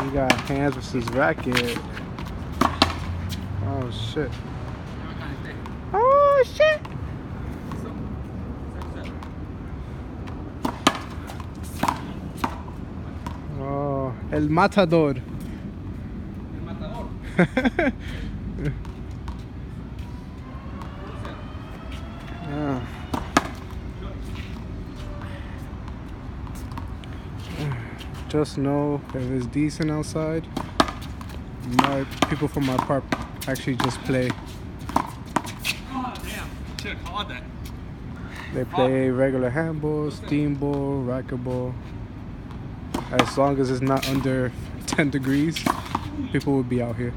We got Hands versus Racquet. Oh shit. Oh shit. Oh, El Matador. El Matador. Yeah. Just know if it's decent outside, people from my park actually just play. Oh damn! Should have called that. They play regular handball, steamboat, racquetball. As long as it's not under 10 degrees, people will be out here.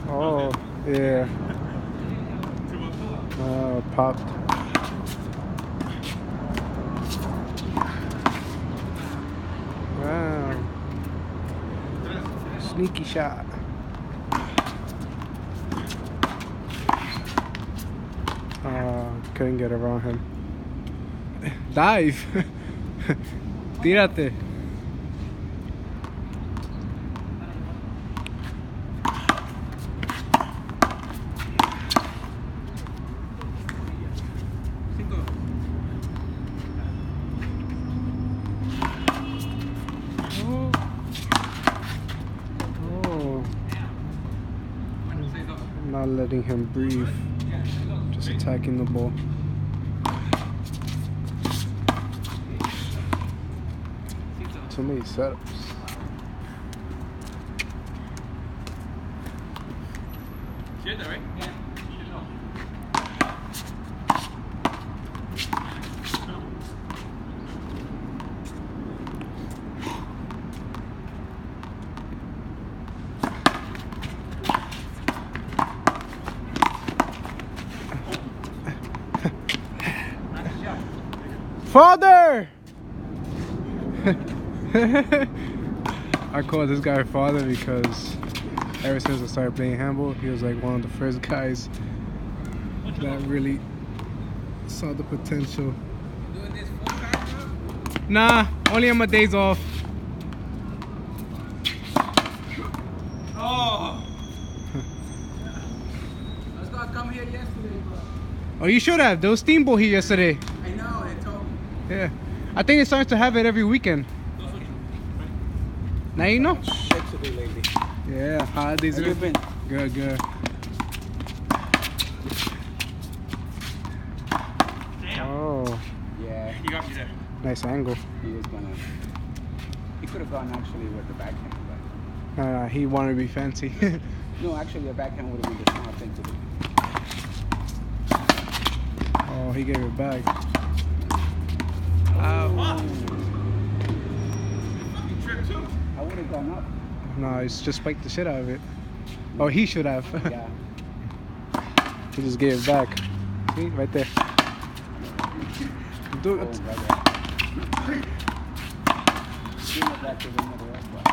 Oh, yeah. Popped. Wow. Sneaky shot. Couldn't get around him. Dive. Tírate. Not letting him breathe, just attacking the ball. Too many setups. Shit, right? Yeah. Father! I call this guy father because ever since I started playing handball, he was like one of the first guys that really saw the potential. Doing this full time? Nah, only on my days off. Oh! I was gonna come here yesterday, but Oh, you should have. There was steamboat here yesterday. I know, they told me. Yeah. I think it starts to have it every weekend. Now you know? Shit to do lately. Yeah, holidays. How you been? Good, good. Damn. Oh, Yeah, You got me there. nice angle. he was gonna. He could have gone actually with the backhand, but He wanted to be fancy. no, actually, a backhand would have been the smart thing to do. Oh, he gave it back. What? You tripped too? I would have gone up. No, he's just spiked the shit out of it. Oh, he should have. Yeah. He just gave it back. See, right there. Do Oh, it. brother. Give it back to the middle, that's why.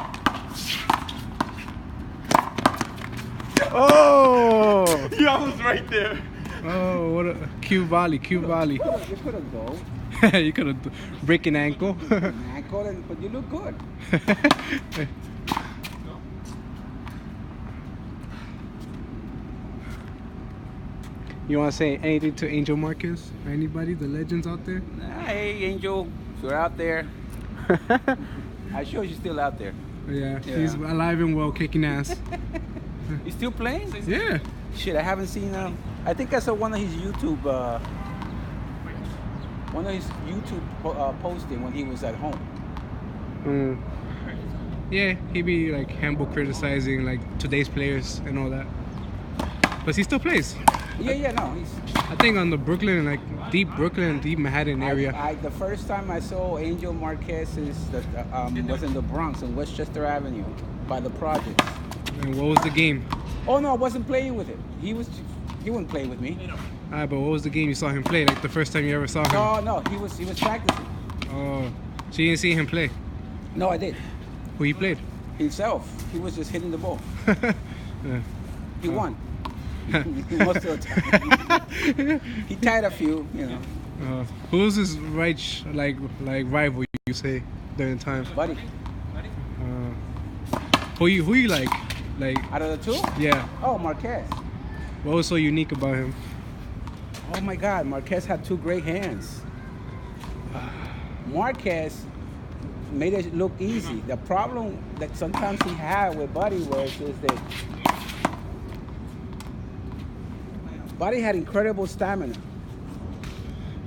Oh! You almost right there. Oh, what a cute volley, cute volley. You could have go. You could have break an ankle. Ankle, but you look good. You want to say anything to Angel Marquez? Anybody, the legends out there? Hey, Angel, if you're out there, I sure you're still out there. Yeah, Yeah. he's alive and well, kicking ass. You still playing? Yeah. Shit, I haven't seen him. I think I saw one of his YouTube posting when he was at home. Mm. Yeah, he be like handball criticizing like today's players and all that. But he still plays. Yeah, no, he's. I think on the Brooklyn, like deep Brooklyn, deep Manhattan area. The first time I saw Angel Marquez was in the Bronx on Westchester Avenue by the projects. And what was the game? Oh no, I wasn't playing with it. He wouldn't play with me. Ah, but what was the game you saw him play? Like the first time you ever saw him? No, he was practicing. Oh, so you didn't see him play? No, I did. Who he played? Himself. He was just hitting the ball. Yeah. He won. Most of the time. He tied a few, you know. Who was his like rival? You say during time? Buddy. Who you like? Like Out of the two? yeah. Oh, Marquez. What was so unique about him? Oh my God, Marquez had two great hands. Marquez made it look easy. The problem that sometimes he had with Buddy is that Buddy had incredible stamina.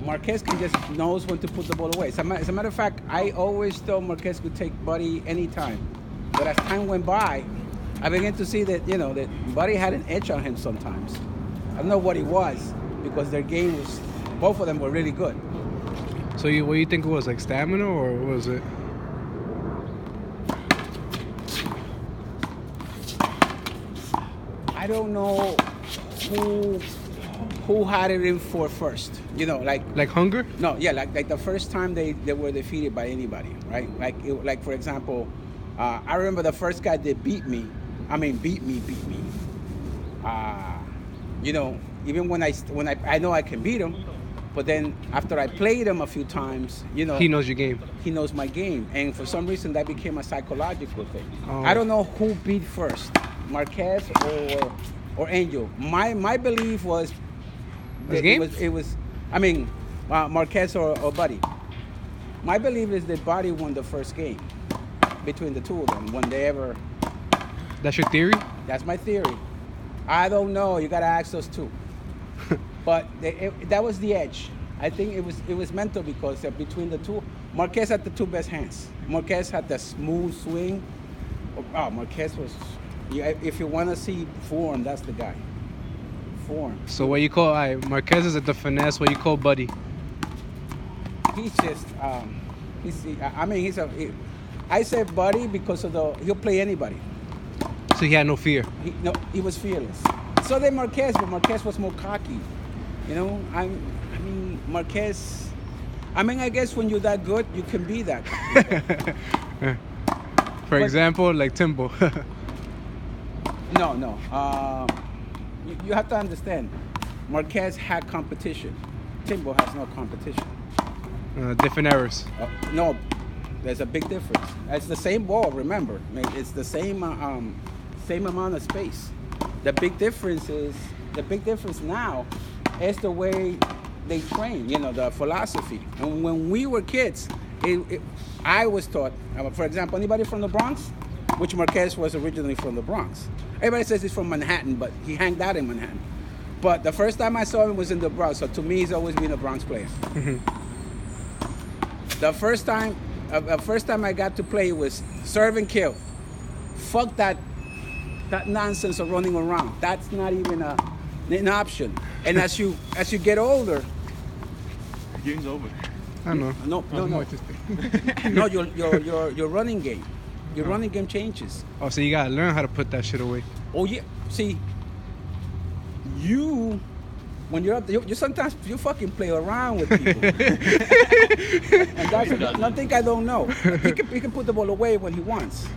Marquez just knows when to put the ball away. As a matter of fact, I always thought Marquez could take Buddy anytime. But as time went by, I began to see that, you know, that Buddy had an edge on him sometimes. I don't know what it was, because their game was, both of them were really good. So what do you think it was, like stamina, or what was it? I don't know who had it in for first. You know, like hunger? No, yeah, like the first time they were defeated by anybody, right? Like for example, I remember the first guy that beat me. You know, even when I know I can beat him, but then after I played him a few times, you know, He knows your game. he knows my game, and for some reason that became a psychological thing. Oh. I don't know who beat first, Marquez or Angel. My belief was that it was Marquez or Buddy. My belief is that Buddy won the first game between the two of them when they ever. That's your theory? That's my theory. I don't know. You gotta ask those two. But that was the edge. I think it was mental, because between the two, Marquez had the two best hands. Marquez had the smooth swing. Oh, Marquez was. If you want to see form, that's the guy. Form. So what you call Marquez is at the finesse. What you call Buddy? He's just. I say Buddy because of he'll play anybody. So he had no fear. He was fearless. So did Marquez, but Marquez was more cocky. You know, Marquez. I guess when you're that good, you can be that cocky. For example, like Timbo. No. You have to understand, Marquez had competition. Timbo has no competition. Different errors. No, there's a big difference. It's the same ball, remember. It's the same amount of space. The big difference now is the way they train, you know, the philosophy. And when we were kids, I was taught, for example, anybody from the Bronx, which Marquez was originally from the Bronx. Everybody says he's from Manhattan, but he hanged out in Manhattan. But the first time I saw him was in the Bronx, so to me, he's always been a Bronx player. Mm-hmm. The first time I got to play was serve and kill. Fuck that nonsense of running around. That's not even an option. And as you get older, The game's over. I don't know. No, your running game. Your running game changes. Oh, so you gotta learn how to put that shit away. Oh yeah. See, when you're up there, you sometimes you fucking play around with people. And that's nothing I don't know. He can put the ball away when he wants,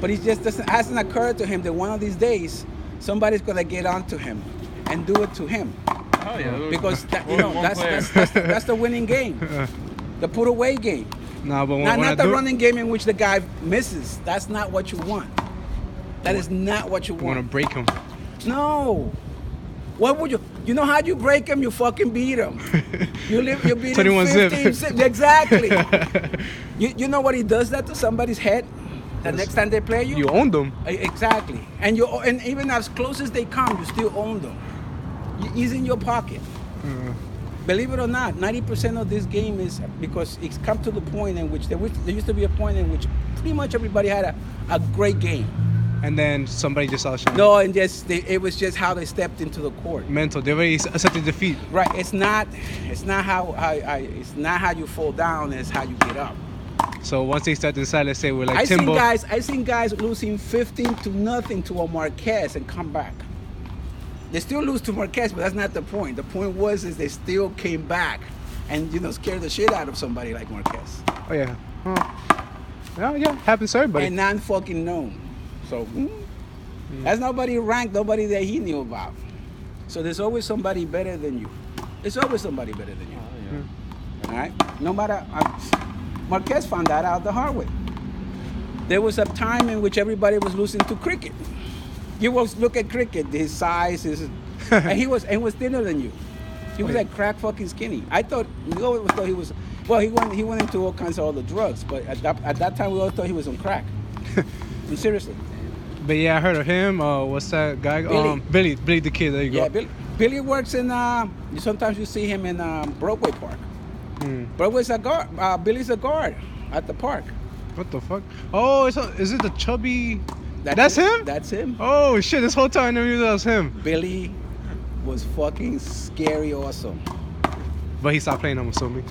but he just hasn't occurred to him that one of these days somebody's gonna get onto him and do it to him. Oh yeah. Because that's the winning game, the put away game. Nah, but Not the running game in which the guy misses. That's not what you want. That is not what you I want to want. break him. No. What would you? You know how you break him? You fucking beat him. You beat him 21 zip. 15 zip. Exactly. You know what he does that to somebody's head? The next time they play you? You own them. Exactly. And even as close as they come, you still own them. He's in your pocket. Believe it or not, 90% of this game is because it's come to the point in which there used to be a point in which pretty much everybody had a great game. And then somebody just outshined. No, and it was just how they stepped into the court. Mental. They already accepted defeat. Right. It's not how you fall down. It's how you get up. So once they start to decide, let's say we're like Timbo. I seen guys losing 15-0 to a Marquez and come back. They still lose to Marquez, but that's not the point. The point was is they still came back and scared the shit out of somebody like Marquez. Oh yeah. Yeah, happens to everybody. And non-fucking known. So that's nobody ranked, nobody that he knew about. So there's always somebody better than you. There's always somebody better than you. All right? No matter... Marquez found that out the hard way. There was a time in which everybody was losing to cricket. You was look at cricket, his size, and he was thinner than you. He was like crack fucking skinny. I thought we always thought he was. Well, he went into all kinds of other drugs, but at that time we all thought he was on crack. Seriously. But yeah, I heard of him. What's that guy? Billy. Billy the Kid. There you go. Yeah, Billy works in. Sometimes you see him in Broadway Park. Broadway's a guard. Billy's a guard at the park. What the fuck? Oh, is it the chubby? That's him? That's him. Oh shit! This whole time I never knew that was him. Billy was fucking scary awesome. But he stopped playing, I'm assuming.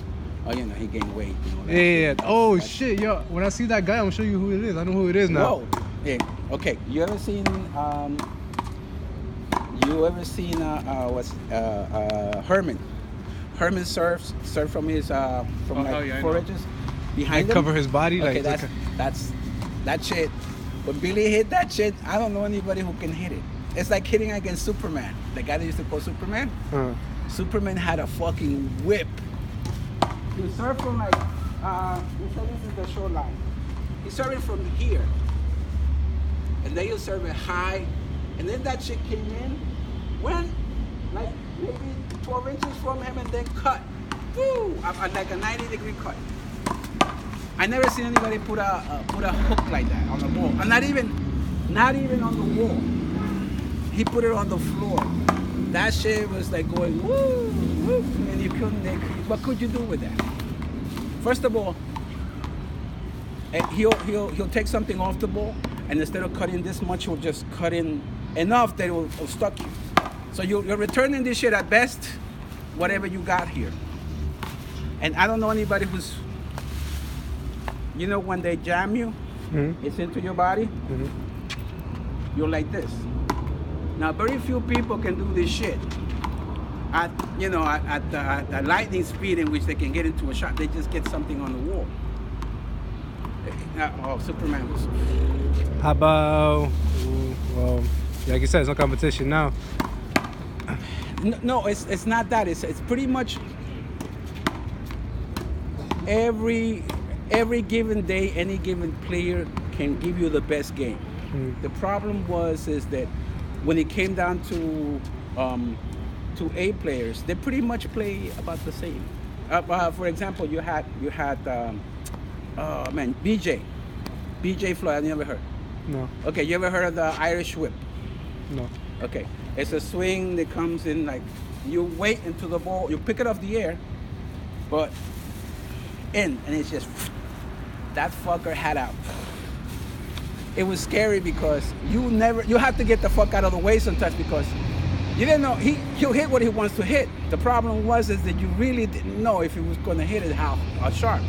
Oh, he gained weight. Yeah. Oh shit, yo! When I see that guy, I'm gonna show you who it is. I know who it is now. Whoa. Yeah. Okay. You ever seen? Herman? Herman surfs from his 4 inches behind him. Cover his body. Okay, like that's that shit. When Billy hit that shit, I don't know anybody who can hit it. It's like hitting against Superman. The guy that used to call Superman. Superman had a fucking whip. He surfed from like, this is the shoreline. He surfed from here. And then he'll serve it high. And then that shit came in, went like maybe 12 inches from him and then cut. Woo! Like a 90-degree cut. I never seen anybody put a hook like that on the ball. And not even on the wall. He put it on the floor. That shit was like going woo, woo, and you couldn't. What could you do with that? First of all, he'll take something off the ball, and instead of cutting this much, he'll just cut in enough that it'll stuck you. So you're returning this shit at best, whatever you got here. And I don't know anybody who's. When they jam you, it's into your body, you're like this. Now, very few people can do this shit at the lightning speed in which they can get into a shot. They just get something on the wall. Superman was... How about, well, like you said, it's no competition now. No, it's not that. It's pretty much every given day, any given player can give you the best game. The problem is that when it came down to A players, they pretty much play about the same. For example, you had BJ Floyd. I never heard. No. Okay, you ever heard of the Irish whip? No. Okay, it's a swing that comes in like you wait into the ball, you pick it off the air, but and it's just that fucker had out. It was scary because you have to get the fuck out of the way sometimes because you didn't know he'll hit what he wants to hit. The problem is that you really didn't know if he was going to hit it how sharp.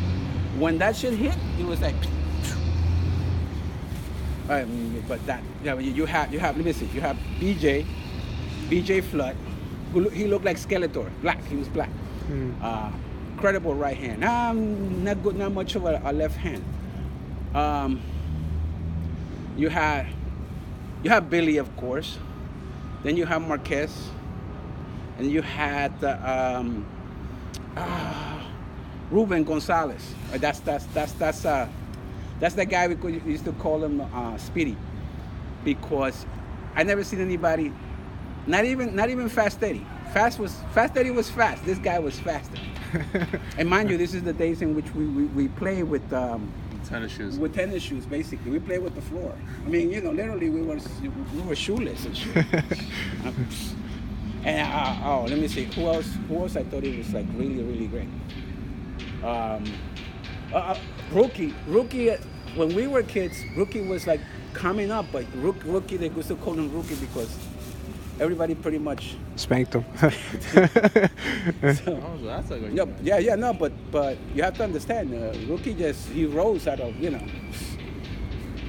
When that shit hit, it was like. But that you have let me see. You have BJ Flood. He looked like Skeletor. Black. He was black. Incredible right hand. Not much of a left hand. You have Billy, of course. Then you have Marquez, and you had Ruben Gonzalez. That's the guy we used to call him Speedy, because I never seen anybody, not even Fast Eddie. Fast Eddie was fast. This guy was faster. And mind you, this is the days in which we play with tennis shoes. With tennis shoes, basically. We play with the floor. I mean, literally we were shoeless and shit. And let me see, who else I thought he was like really, really great. Rookie. When we were kids, Rookie was like coming up, but Rookie, they used to call him Rookie because everybody pretty much spanked him. But you have to understand, Rookie he rose out of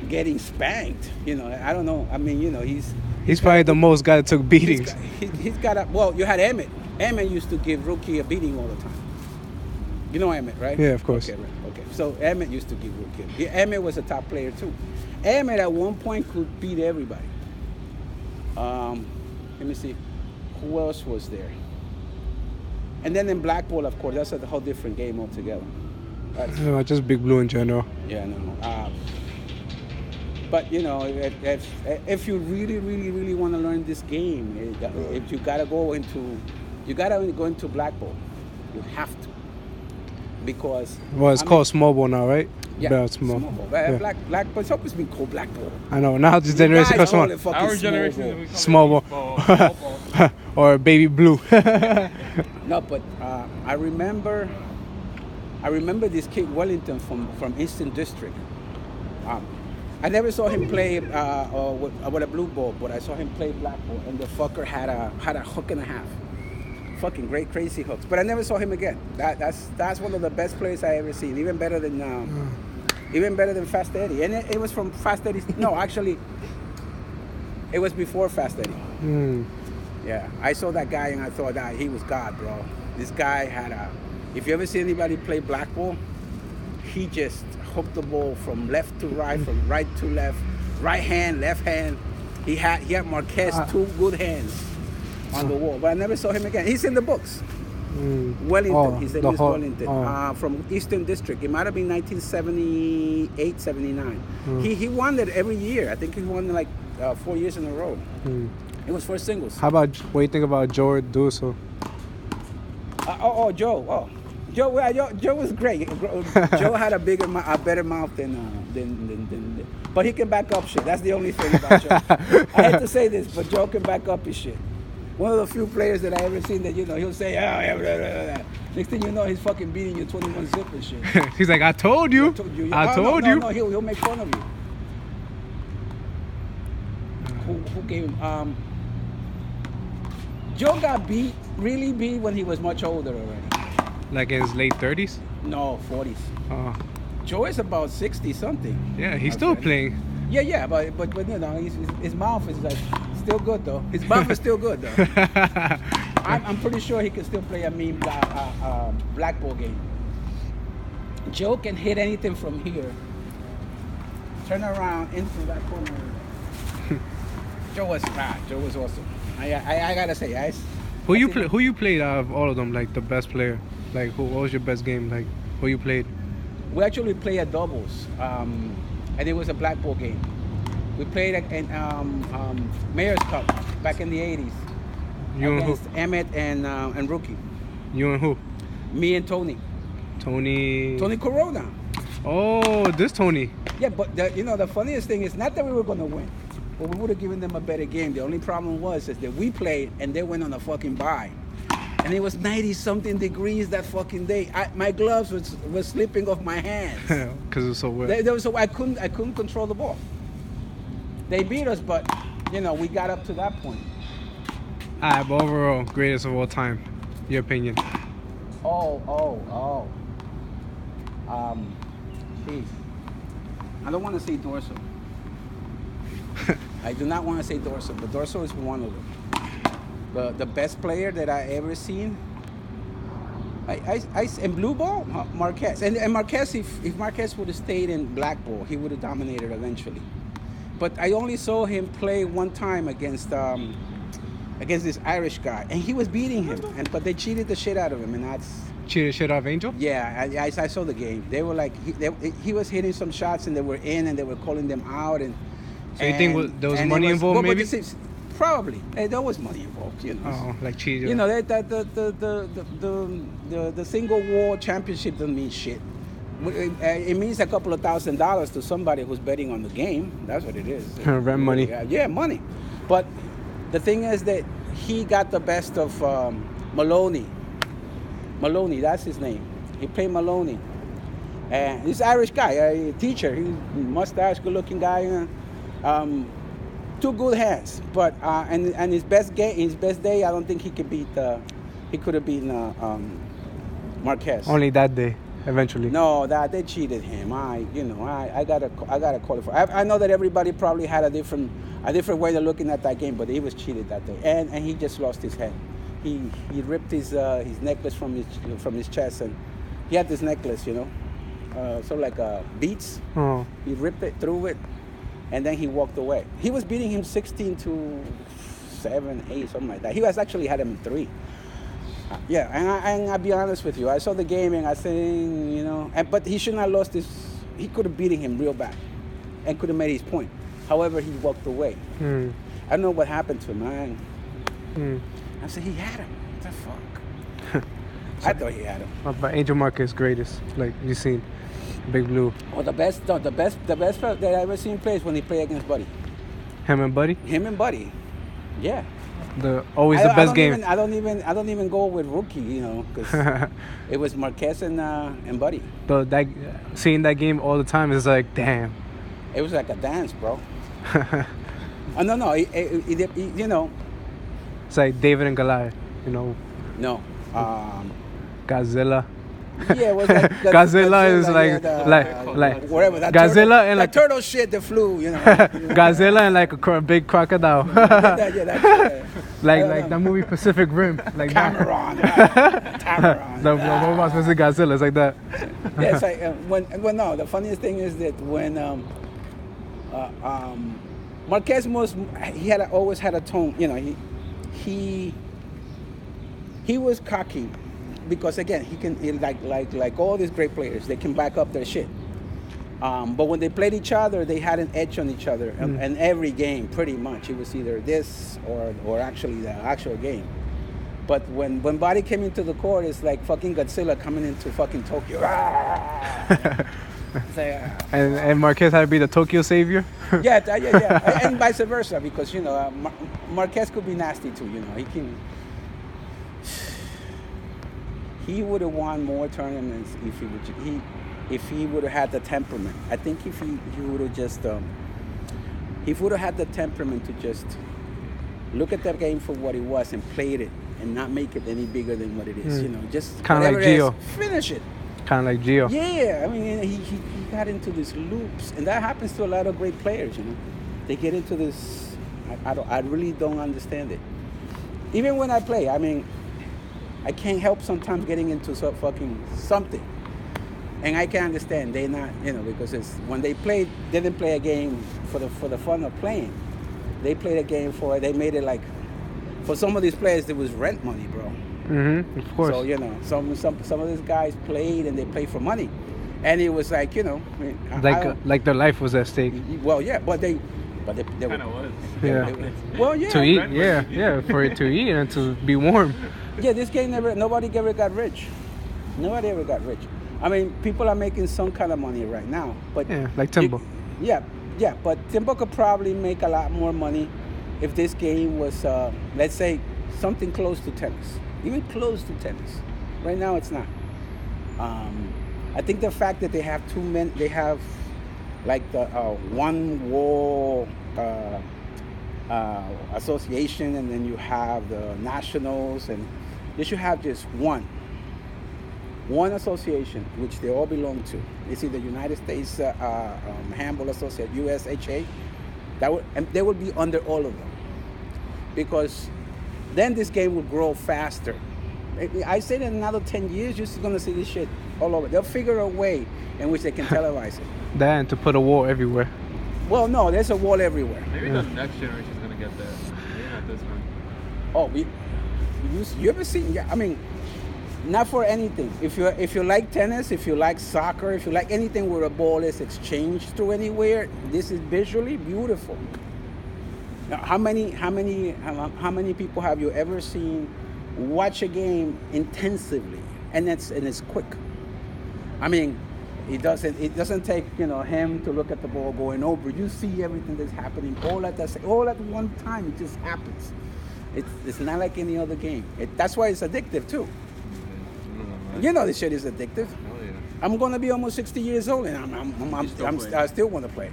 getting spanked. I don't know. I mean, He's probably the most guy that took beatings. He's got a, well, you had Emmett. Emmett used to give Rookie a beating all the time. You know Emmett, right? Yeah, of course. Okay, right. Okay. So Emmett used to give Rookie. Emmett was a top player too. Emmett at one point could beat everybody. Let me see. Who else was there? And then in Blackball, of course, that's a whole different game altogether. Just Big Blue in general. Yeah, no. But you know, if you really want to learn this game, if you gotta go into Blackball, you have to, because It's called small ball now, right? Yeah, small ball. Yeah. Blackball. It's always been called Blackball. I know. Now this generation calls small. Our generation, we call Small it ball. Or baby blue. No, but I remember this kid Wellington from Eastern District. I never saw him play with a blue ball, but I saw him play black ball, and the fucker had a hook and a half. Fucking great, crazy hooks. But I never saw him again. That's one of the best players I ever seen. Even better than Fast Eddie. And it was from Fast Eddie. No, actually, it was before Fast Eddie. Yeah, I saw that guy and I thought that he was God, bro. This guy had if you ever see anybody play black ball, he just hooked the ball from left to right, from right to left, right hand, left hand. He had Marquez two good hands on the wall, but I never saw him again. He's in the books. Wellington, his name is Wellington, from Eastern District. It might have been 1978, 79. He won it every year. I think he won like 4 years in a row. It was for singles. How about, what do you think about Joe Duso? Joe was great. Joe had a better mouth than, but he can back up shit. That's the only thing about Joe. I hate to say this, but Joe can back up his shit. One of the few players that I ever seen that, he'll say, oh, yeah, blah, blah, blah. Next thing you know, he's fucking beating you 21 zip and shit. He's like, I told you. I told you. No, he'll make fun of you. Who gave him? Joe got really beat when he was much older already. Like in his late 30s? No, 40s. Joe is about 60 something. Yeah, he's still playing. Yeah, but his mouth is like still good though. His mouth is still good though. I'm pretty sure he can still play a mean blackball game. Joe can hit anything from here, turn around into that corner. Joe was awesome. I gotta say, Who you played out of all of them? Like the best player? Like what was your best game? Like who you played? We actually played at doubles, and it was a blackball game. We played in Mayor's Cup back in the 80s. You against and who? Emmett and Rookie. You and who? Me and Tony. Tony Corona. Oh, this Tony. Yeah, but the funniest thing is not that we were gonna win, but we would have given them a better game. The only problem was is that we played and they went on a fucking bye. And it was 90-something degrees that fucking day. My gloves was slipping off my hands. Because it was so wet. I couldn't control the ball. They beat us, but we got up to that point. But overall, greatest of all time. Your opinion? Jeez. I don't want to say Dorso. I do not want to say Dorso, but Dorso is one of them. The best player that I ever seen. In blue ball, Marquez. And Marquez, if Marquez would have stayed in black ball, he would have dominated eventually. But I only saw him play one time against this Irish guy, and he was beating him. But they cheated the shit out of him, and that's. Cheated shit out of Angel? Yeah, I saw the game. They were like, he was hitting some shots, and they were in, and they were calling them out. So you think there was money involved, maybe? Probably. There was money involved, Oh, like cheating. The single world championship doesn't mean shit. It means a couple of $1,000s to somebody who's betting on the game. That's what it is. Rent money. Yeah, money. But the thing is that he got the best of Maloney. Maloney, that's his name. He played Maloney. And he's an Irish guy, a teacher. He's mustache, good-looking guy. Two good hands, but and his best day, I don't think he could beat. He could have beaten Marquez. Only that day. eventually. No, that they cheated him. I gotta call it for. I know that everybody probably had a different way of looking at that game, but he was cheated that day, and he just lost his head. He ripped his necklace from his chest, and he had this necklace, sort of like beads. Oh. He ripped it, threw it, and then he walked away. He was beating him 16-7, 8, something like that. He was actually had him in 3. Yeah, and I'll be honest with you. I saw the game and I said, but he shouldn't have lost this. He could have beaten him real bad and could have made his point. However, he walked away. I don't know what happened to him. I said, he had him. What the fuck? I thought he had him. But Angel Marquez greatest, like you seen, Big Blue. Well, the best that I ever seen play is when he played against Buddy. Him and Buddy. Yeah. Always the best game. I don't even go with rookie, because it was Marquez and Buddy. But seeing that game all the time is like, damn. It was like a dance, bro. No, It's like David and Goliath, No. Godzilla. Yeah, it was like Godzilla is like whatever. That Godzilla and like turtle shit that flew, Godzilla and like a big crocodile. That's like that movie Pacific Rim, like Cameron. the robots versus Godzilla, it's like that. Yeah, it's like no. The funniest thing is that when Marquez always had a tone. He was cocky. Because again, like all these great players, they can back up their shit. But when they played each other, they had an edge on each other. And every game, pretty much, it was either this or actually the actual game. But when Buddy came into the court, it's like fucking Godzilla coming into fucking Tokyo. And Marquez had to be the Tokyo savior. yeah, and vice versa, because Marquez could be nasty too. He can. He would have won more tournaments if he would have had the temperament. I think if he would have just had the temperament to just look at that game for what it was and played it and not make it any bigger than what it is. Just kind of like Gio. Finish it. Kind of like Gio. Yeah, I mean he got into these loops, and that happens to a lot of great players. They get into this. I really don't understand it. Even when I play, I mean. I can't help sometimes getting into something, and I can understand they're not, because it's when they didn't play a game for the fun of playing. They played a game they made it like, for some of these players it was rent money, bro. Of course. So some of these guys played and they played for money, and it was like like their life was at stake. Well, yeah, but they kind of was. Yeah. Well, yeah. To eat, yeah, for it to eat and to be warm. Yeah, this game nobody ever got rich. Nobody ever got rich. I mean, people are making some kind of money right now, but like Timbo. Yeah, but Timbo could probably make a lot more money if this game was, let's say, something close to tennis, even close to tennis. Right now, it's not. I think the fact that they have they have like the one wall association, and then you have the nationals, and they should have just one association which they all belong to. It's either United States Handball Association, USHA. They would be under all of them, because then this game will grow faster. I say that in another 10 years, you're just going to see this shit all over. They'll figure a way in which they can televise it. That and to put a wall everywhere. Well, no, there's a wall everywhere. Maybe the next generation is going to get that. Maybe not this one. Oh, you ever seen? Yeah, I mean, not for anything. If you like tennis, if you like soccer, if you like anything where a ball is exchanged through anywhere, this is visually beautiful. Now, how many people have you ever seen watch a game intensively, and it's quick? I mean, it doesn't take him to look at the ball going over. You see everything that's happening all at one time. It just happens. It's not like any other game. That's why it's addictive too. This shit is addictive. Oh, yeah. I'm gonna be almost 60 years old, and I still want to play.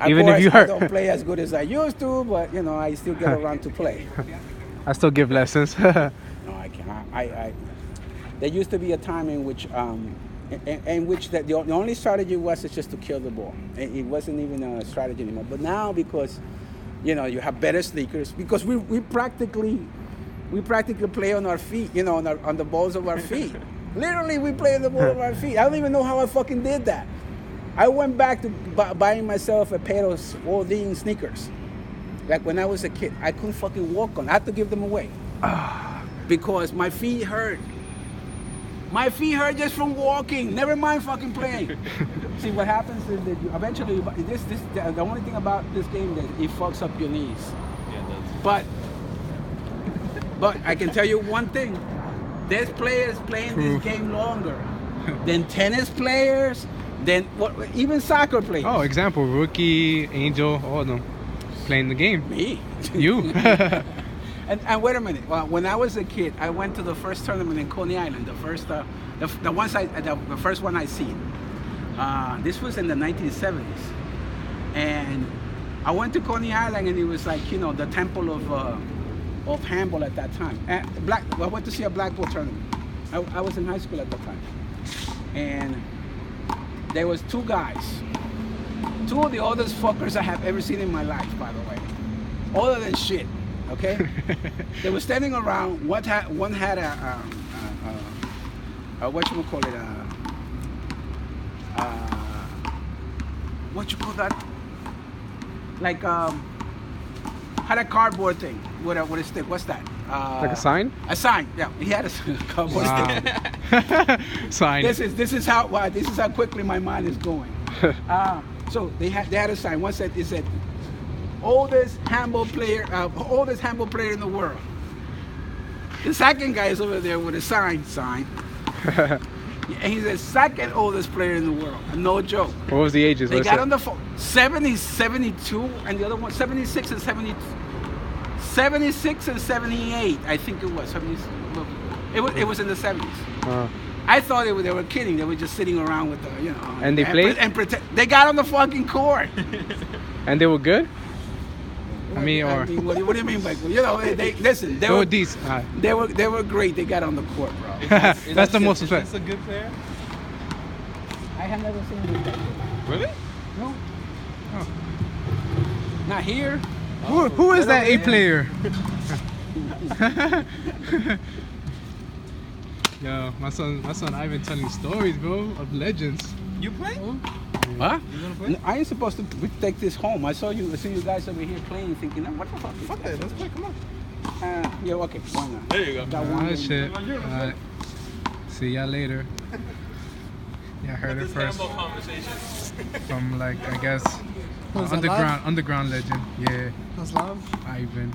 Even if you hurt. I don't play as good as I used to, but I still get around to play. I still give lessons. No, I can't. There used to be a time in which and which the only strategy was just to kill the ball. It wasn't even a strategy anymore. But now, because you have better sneakers, because we practically play on our feet, on the balls of our feet. Literally, we play on the ball of our feet. I don't even know how I fucking did that. I went back to buying myself a pair of Spalding sneakers. Like when I was a kid, I couldn't fucking walk on. I had to give them away because my feet hurt. My feet hurt just from walking. Never mind fucking playing. See, what happens is that eventually, the only thing about this game is it fucks up your knees. Yeah, it does. But I can tell you one thing. There's players playing this game longer than tennis players, than even soccer players. Oh, example, Rookie, Angel, all of them playing the game. Me. You. And wait a minute. Well, when I was a kid, I went to the first tournament in Coney Island. The first one I seen. This was in the 1970s, and I went to Coney Island, and it was like the temple of handball at that time. I went to see a Blackball tournament. I was in high school at the time, and there was two guys, two of the oldest fuckers I have ever seen in my life, by the way, older than shit. Okay, they were standing around. One had a what you call it? What you call that? Like had a cardboard thing with a stick. What's that? Like a sign? A sign. Yeah, he had a cardboard stick. Sign. This is how quickly my mind is going. So they had a sign. One said, it said, oldest handball player in the world. The second guy is over there with a sign. And he's the second oldest player in the world. No joke. What was the ages? They got on the phone. 70, 72, and the other one 76 and 70. 76 and 78, I think it was. It was in the 70s. I thought they were kidding. They were just sitting around with the, And they played? And pretend. They got on the fucking court. And they were good? What do you mean by good? They listen. They were decent. They were great. They got on the court, bro. That's the most respect. Is this a good player? I have never seen him that good. Really? No. Not here. Who is that A player? Yo, my son Ivan telling stories, bro, of legends. You play? Huh? You gonna play? I ain't supposed to take this home. I see you guys over here playing, thinking, what the fuck? Fuck that. Let's play. Come on. Yeah, okay. Why not? There you go. Got one. Oh shit. Alright. See y'all later. Yeah, I heard it first Handball conversation. from like I guess Was that live? underground legend. Yeah, That's live. Ivan.